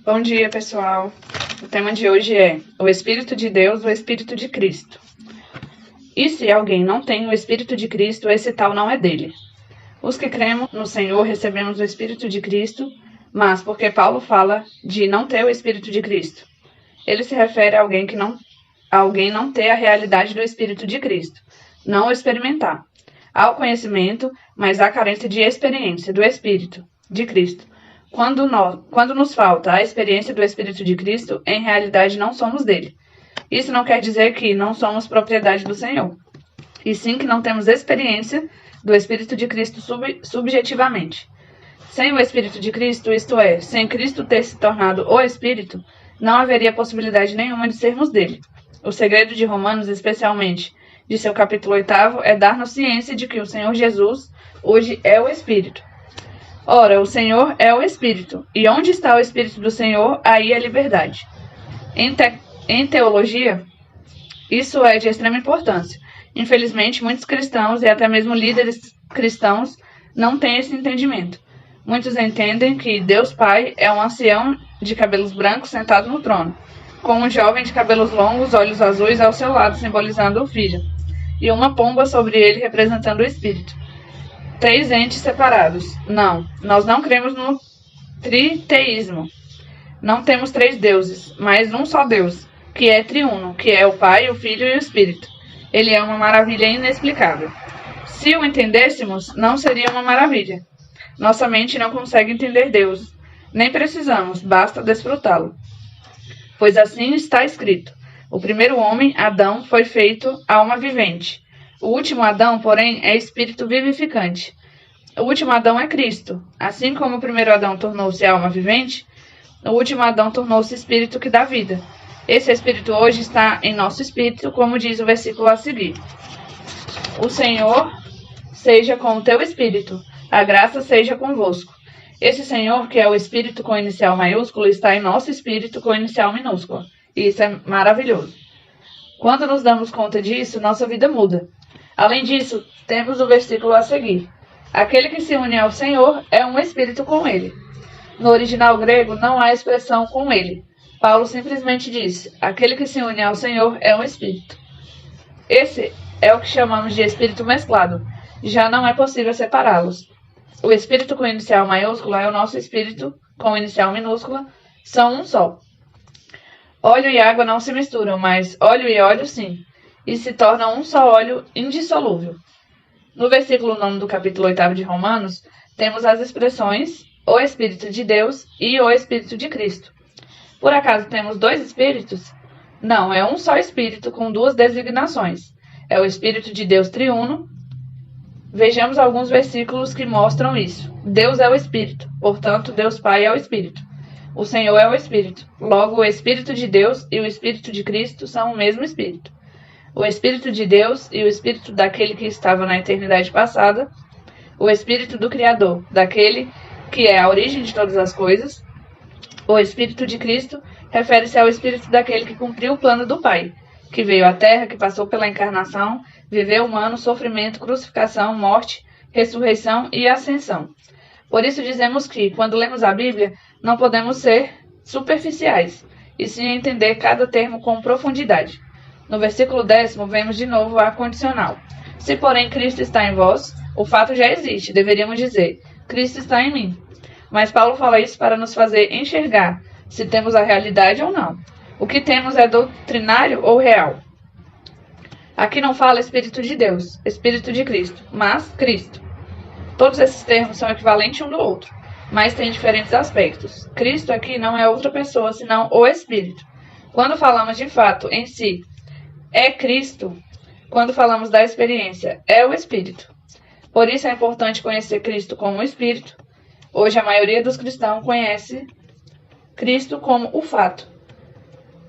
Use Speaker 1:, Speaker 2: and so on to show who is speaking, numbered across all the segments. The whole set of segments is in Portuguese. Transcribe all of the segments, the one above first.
Speaker 1: Bom dia, pessoal. O tema de hoje é o Espírito de Deus, o Espírito de Cristo. E se alguém não tem o Espírito de Cristo, esse tal não é dele. Os que cremos no Senhor recebemos o Espírito de Cristo, mas porque Paulo fala de não ter o Espírito de Cristo? Ele se refere a alguém não ter a realidade do Espírito de Cristo, não o experimentar. Há o conhecimento, mas há carência de experiência do Espírito de Cristo. Quando nos falta a experiência do Espírito de Cristo, em realidade não somos dele. Isso não quer dizer que não somos propriedade do Senhor, e sim que não temos experiência do Espírito de Cristo subjetivamente. Sem o Espírito de Cristo, isto é, sem Cristo ter se tornado o Espírito, não haveria possibilidade nenhuma de sermos dele. O segredo de Romanos, especialmente de seu capítulo 8, é dar-nos ciência de que o Senhor Jesus hoje é o Espírito. Ora, o Senhor é o Espírito, e onde está o Espírito do Senhor, aí é liberdade. Em teologia, isso é de extrema importância. Infelizmente, muitos cristãos e até mesmo líderes cristãos não têm esse entendimento. Muitos entendem que Deus Pai é um ancião de cabelos brancos sentado no trono, com um jovem de cabelos longos, olhos azuis ao seu lado, simbolizando o Filho, e uma pomba sobre ele, representando o Espírito. 3 entes separados. Não, nós não cremos no triteísmo. Não temos 3 deuses, mas um só Deus, que é triuno, que é o Pai, o Filho e o Espírito. Ele é uma maravilha inexplicável. Se o entendêssemos, não seria uma maravilha. Nossa mente não consegue entender Deus. Nem precisamos, basta desfrutá-lo. Pois assim está escrito. O primeiro homem, Adão, foi feito alma vivente. O último Adão, porém, é espírito vivificante. O último Adão é Cristo. Assim como o primeiro Adão tornou-se alma vivente, o último Adão tornou-se espírito que dá vida. Esse espírito hoje está em nosso espírito, como diz o versículo a seguir. O Senhor seja com o teu espírito, a graça seja convosco. Esse Senhor, que é o espírito com inicial maiúsculo, está em nosso espírito com inicial minúscula. E isso é maravilhoso. Quando nos damos conta disso, nossa vida muda. Além disso, temos o versículo a seguir. Aquele que se une ao Senhor é um espírito com ele. No original grego não há expressão com ele. Paulo simplesmente diz, aquele que se une ao Senhor é um espírito. Esse é o que chamamos de espírito mesclado. Já não é possível separá-los. O espírito com inicial maiúscula é o nosso espírito com inicial minúscula, são um só. Óleo e água não se misturam, mas óleo e óleo sim, e se tornam um só óleo indissolúvel. No versículo 9 do capítulo 8 de Romanos, temos as expressões o Espírito de Deus e o Espírito de Cristo. Por acaso temos 2 espíritos? Não, é um só espírito com 2 designações. É o Espírito de Deus triuno. Vejamos alguns versículos que mostram isso. Deus é o Espírito, portanto, Deus Pai é o Espírito. O Senhor é o Espírito. Logo, o Espírito de Deus e o Espírito de Cristo são o mesmo Espírito. O Espírito de Deus e o Espírito daquele que estava na eternidade passada. O Espírito do Criador, daquele que é a origem de todas as coisas. O Espírito de Cristo refere-se ao Espírito daquele que cumpriu o plano do Pai, que veio à Terra, que passou pela encarnação, viveu humano, sofrimento, crucificação, morte, ressurreição e ascensão. Por isso dizemos que, quando lemos a Bíblia, não podemos ser superficiais, e sim entender cada termo com profundidade. No versículo 10º, vemos de novo a condicional. Se, porém, Cristo está em vós, o fato já existe, deveríamos dizer, Cristo está em mim. Mas Paulo fala isso para nos fazer enxergar se temos a realidade ou não. O que temos é doutrinário ou real. Aqui não fala Espírito de Deus, Espírito de Cristo, mas Cristo. Todos esses termos são equivalentes um do outro, mas têm diferentes aspectos. Cristo aqui não é outra pessoa, senão o Espírito. Quando falamos de fato em si, é Cristo. Quando falamos da experiência, é o Espírito. Por isso é importante conhecer Cristo como o Espírito. Hoje a maioria dos cristãos conhece Cristo como o fato.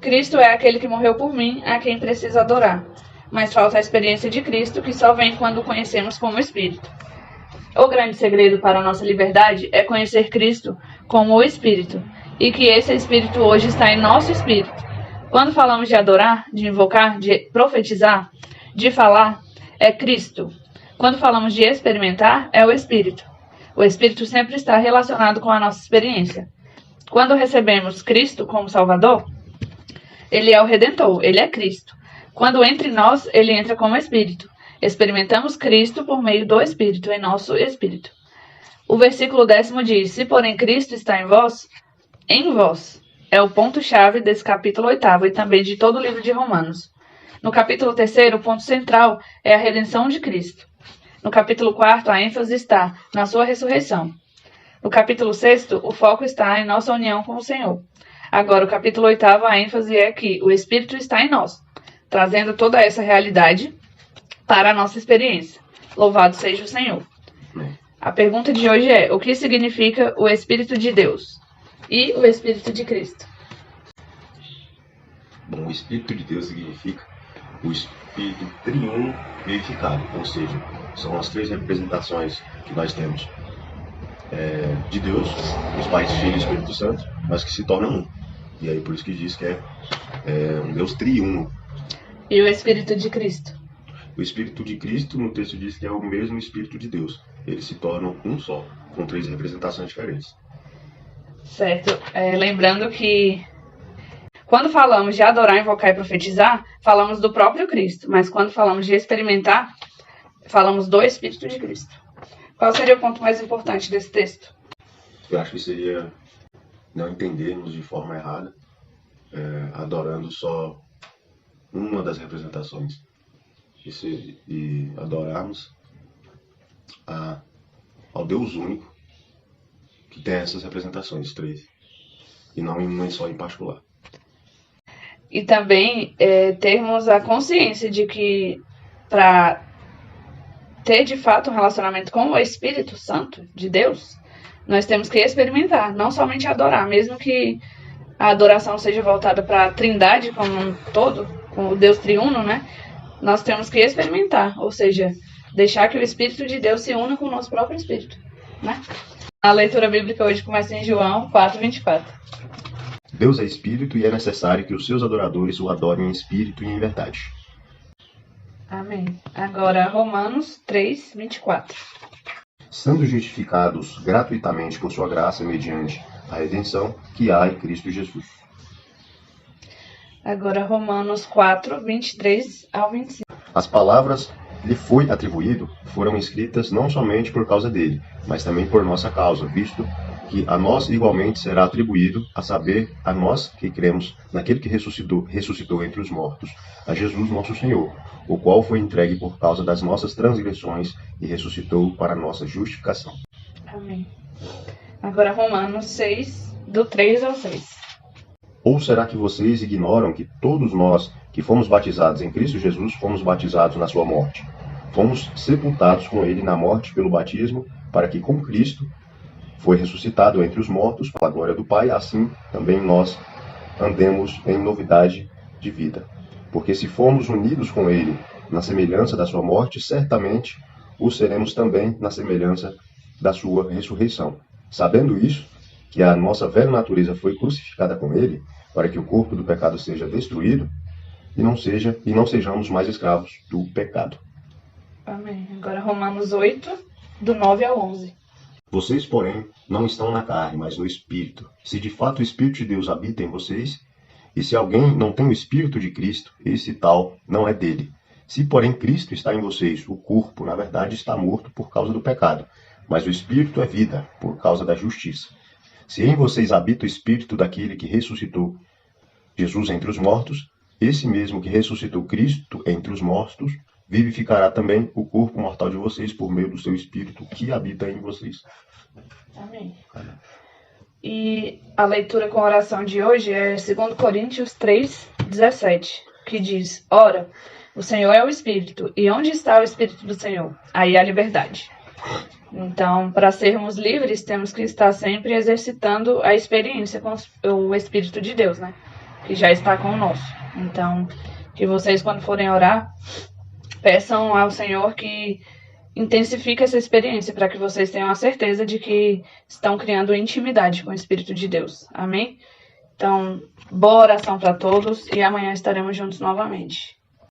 Speaker 1: Cristo é aquele que morreu por mim, a quem preciso adorar. Mas falta a experiência de Cristo, que só vem quando o conhecemos como Espírito. O grande segredo para a nossa liberdade é conhecer Cristo como o Espírito, e que esse Espírito hoje está em nosso Espírito. Quando falamos de adorar, de invocar, de profetizar, de falar, é Cristo. Quando falamos de experimentar, é o Espírito. O Espírito sempre está relacionado com a nossa experiência. Quando recebemos Cristo como Salvador, Ele é o Redentor, Ele é Cristo. Quando entra em nós, Ele entra como Espírito. Experimentamos Cristo por meio do Espírito, em nosso Espírito. O versículo 10 diz: se porém Cristo está em vós, é o ponto-chave desse capítulo 8 e também de todo o livro de Romanos. No capítulo 3, o ponto central é a redenção de Cristo. No capítulo 4, a ênfase está na sua ressurreição. No capítulo 6, o foco está em nossa união com o Senhor. Agora, o capítulo 8, a ênfase é que o Espírito está em nós, trazendo toda essa realidade para a nossa experiência. Louvado seja o Senhor. A pergunta de hoje é: o que significa o Espírito de Deus e o Espírito de Cristo?
Speaker 2: Bom, o Espírito de Deus significa o Espírito triuno verificado, ou seja, são as três representações que nós temos de Deus, os pais, Filho e Espírito Santo, mas que se tornam um. E aí por isso que diz que é um Deus triuno.
Speaker 1: E o Espírito de Cristo?
Speaker 2: O Espírito de Cristo, no texto diz que é o mesmo Espírito de Deus. Eles se tornam um só, com três representações diferentes.
Speaker 1: Certo. Lembrando que quando falamos de adorar, invocar e profetizar, falamos do próprio Cristo. Mas quando falamos de experimentar, falamos do Espírito de Cristo. Qual seria o ponto mais importante desse texto?
Speaker 2: Eu acho que seria não entendermos de forma errada, adorando só uma das representações. E adorarmos ao Deus único que tem essas representações, três, e não uma só em particular.
Speaker 1: E também termos a consciência de que para ter de fato um relacionamento com o Espírito Santo de Deus, nós temos que experimentar, não somente adorar, mesmo que a adoração seja voltada para a Trindade como um todo, com o Deus triuno, né? Nós temos que experimentar, ou seja, deixar que o Espírito de Deus se una com o nosso próprio Espírito, né? A leitura bíblica hoje começa em João 4:24.
Speaker 2: Deus é Espírito e é necessário que os seus adoradores o adorem em Espírito e em verdade.
Speaker 1: Amém. Agora, Romanos 3:24.
Speaker 2: Sendo justificados gratuitamente por sua graça mediante a redenção que há em Cristo Jesus.
Speaker 1: Agora, Romanos 4:23-25.
Speaker 2: As palavras lhe foi atribuído foram escritas não somente por causa dele, mas também por nossa causa, visto que a nós igualmente será atribuído, a saber, a nós que cremos naquele que ressuscitou entre os mortos, a Jesus nosso Senhor, o qual foi entregue por causa das nossas transgressões e ressuscitou para a nossa justificação.
Speaker 1: Amém. Agora Romanos 6, do 3 ao 6.
Speaker 2: Ou será que vocês ignoram que todos nós que fomos batizados em Cristo Jesus fomos batizados na sua morte? Fomos sepultados com ele na morte pelo batismo, para que com Cristo foi ressuscitado entre os mortos pela glória do Pai, assim também nós andemos em novidade de vida. Porque se formos unidos com ele na semelhança da sua morte, certamente o seremos também na semelhança da sua ressurreição. Sabendo isso, que a nossa velha natureza foi crucificada com ele, para que o corpo do pecado seja destruído e não sejamos mais escravos do pecado.
Speaker 1: Amém. Agora Romanos 8, do 9 ao 11.
Speaker 2: Vocês, porém, não estão na carne, mas no Espírito. Se de fato o Espírito de Deus habita em vocês, e se alguém não tem o Espírito de Cristo, esse tal não é dele. Se, porém, Cristo está em vocês, o corpo, na verdade, está morto por causa do pecado, mas o Espírito é vida, por causa da justiça. Se em vocês habita o Espírito daquele que ressuscitou Jesus entre os mortos, esse mesmo que ressuscitou Cristo entre os mortos, vivificará também o corpo mortal de vocês por meio do seu Espírito que habita em vocês.
Speaker 1: Amém. E a leitura com oração de hoje é 2 Coríntios 3:17, que diz: Ora, o Senhor é o Espírito, e onde está o Espírito do Senhor? Aí há liberdade. Então, para sermos livres, temos que estar sempre exercitando a experiência com o Espírito de Deus, né? Que já está conosco. Então, que vocês, quando forem orar, peçam ao Senhor que intensifique essa experiência, para que vocês tenham a certeza de que estão criando intimidade com o Espírito de Deus. Amém? Então, boa oração para todos e amanhã estaremos juntos novamente.